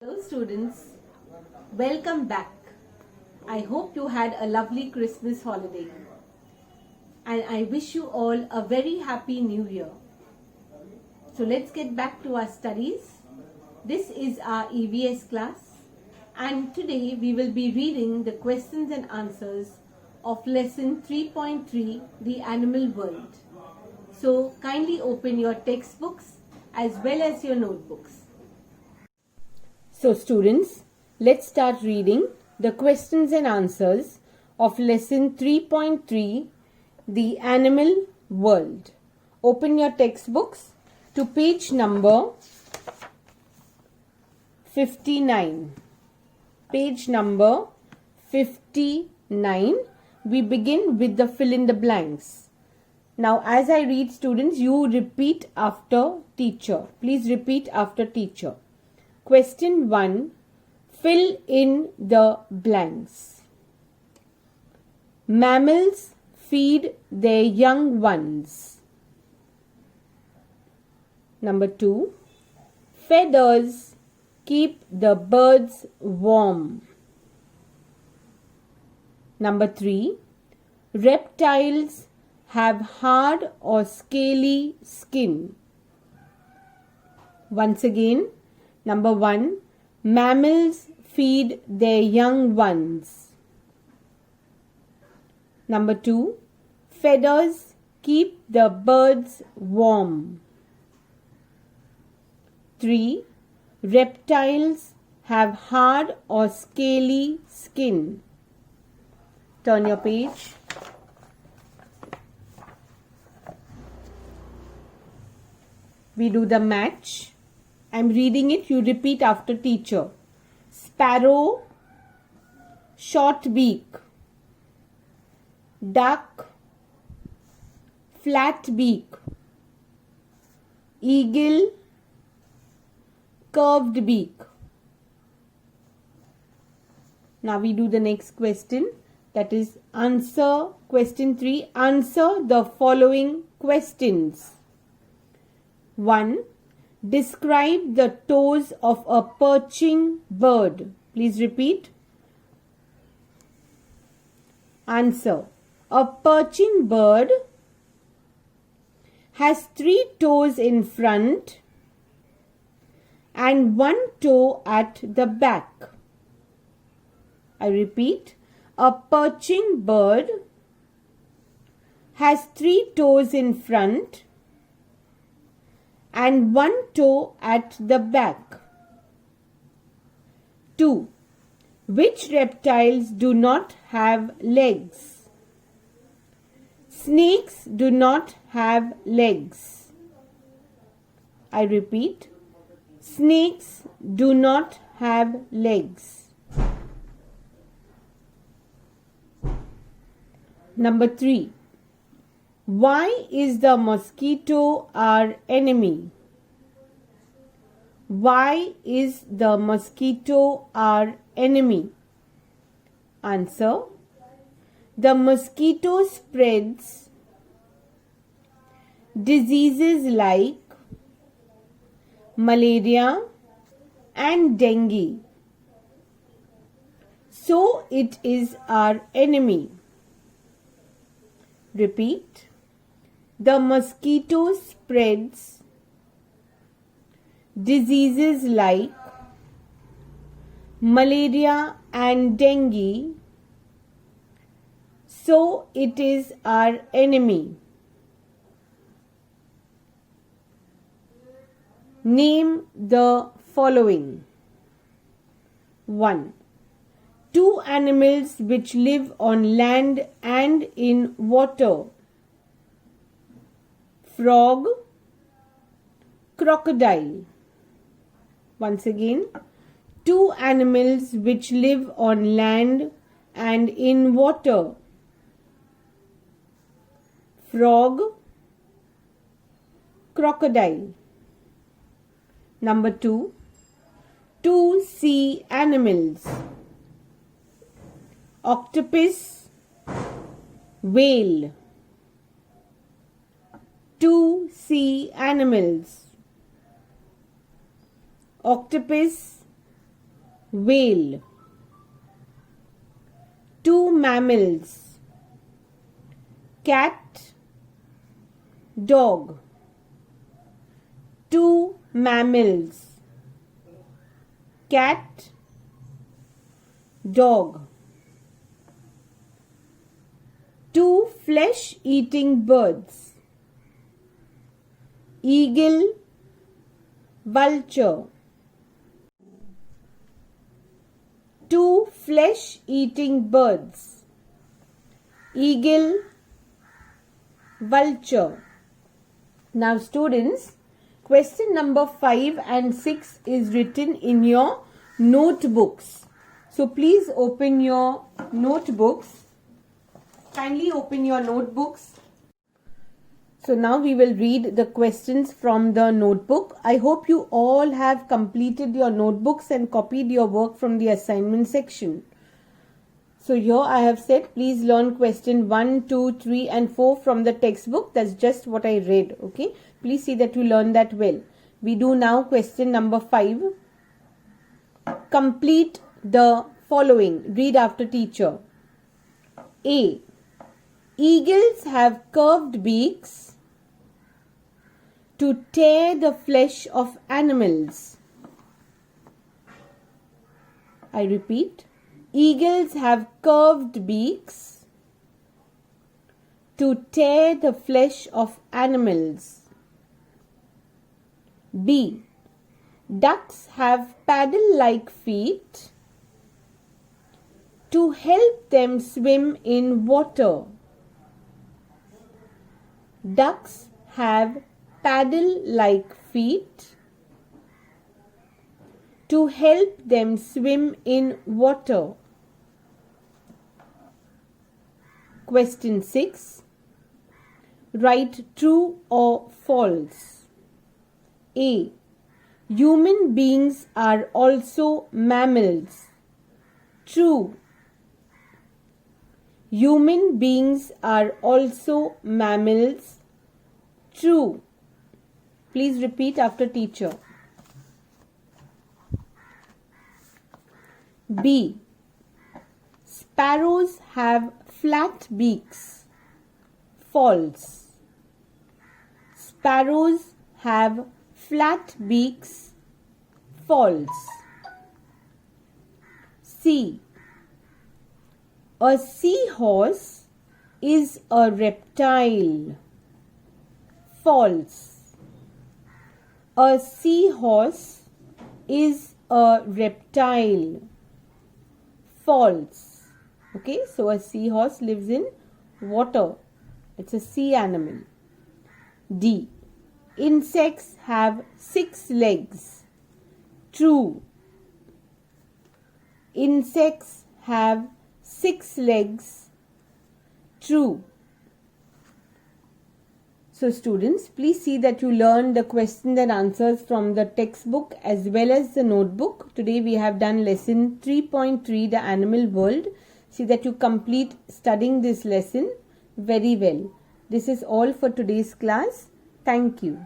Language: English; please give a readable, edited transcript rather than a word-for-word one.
Hello students, welcome back. I hope you had a lovely Christmas holiday and I wish you all a very happy new year. So let's get back to our studies. This is our EVS class and today we will be reading the questions and answers of lesson 3.3, The Animal World. So kindly open your textbooks as well as your notebooks. So students, let's start reading the questions and answers of lesson 3.3, The Animal World. Open your textbooks to page number 59. Page number 59. We begin with the fill in the blanks. Now as I read, students, you repeat after teacher. Please repeat after teacher. Question 1. Fill in the blanks. Mammals feed their young ones. Number 2. Feathers keep the birds warm. Number 3. Reptiles have hard or scaly skin. Once again, number 1. Mammals feed their young ones. Number 2. Feathers keep the birds warm. 3. Reptiles have hard or scaly skin. Turn your page. We do the match. I'm reading it, you repeat after teacher. Sparrow, short beak. Duck, flat beak. Eagle, curved beak. Now we do the next question, that is answer question 3. Answer the following questions. 1. Describe the toes of a perching bird. Please repeat. Answer. A perching bird has 3 toes in front and 1 toe at the back. I repeat. A perching bird has 3 toes in front and 1 toe at the back. 2. Which reptiles do not have legs? Snakes do not have legs. I repeat. Snakes do not have legs. Number 3. Why is the mosquito our enemy? Why is the mosquito our enemy? Answer. The mosquito spreads diseases like malaria and dengue. So it is our enemy. Repeat. The mosquito spreads diseases like malaria and dengue. So it is our enemy. Name the following. 1. 2 animals which live on land and in water. Frog, crocodile. Once again, 2 animals which live on land and in water. Frog, crocodile. Number 2. 2 sea animals. Octopus, whale. 2 sea animals. Octopus, whale. 2 mammals, cat, dog. 2 mammals, cat, dog. 2 flesh-eating birds, eagle, vulture. 2 flesh-eating birds, eagle, vulture. Now students, question number 5 and 6 is written in your notebooks. So please open your notebooks. Kindly open your notebooks. So now we will read the questions from the notebook. I hope you all have completed your notebooks and copied your work from the assignment section. So here I have said please learn question 1, 2, 3 and 4 from the textbook. That's just what I read. Okay. Please see that you learn that well. We do now question number 5. Complete the following. Read after teacher. A. Eagles have curved beaks to tear the flesh of animals. I repeat. Eagles have curved beaks to tear the flesh of animals. B. Ducks have paddle-like feet to help them swim in water. Ducks have paddle-like feet to help them swim in water. Question 6. Write true or false. A. Human beings are also mammals. True. Human beings are also mammals. True. Please repeat after teacher. B. Sparrows have flat beaks. False. Sparrows have flat beaks. False. C. A seahorse is a reptile. False. A seahorse is a reptile. False. Okay, so a seahorse lives in water. It's a sea animal. D. Insects have 6 legs. True. Insects have 6 legs. True. So students, please see that you learn the questions and answers from the textbook as well as the notebook. Today we have done lesson 3.3, the animal world. See that you complete studying this lesson very well. This is all for today's class. Thank you.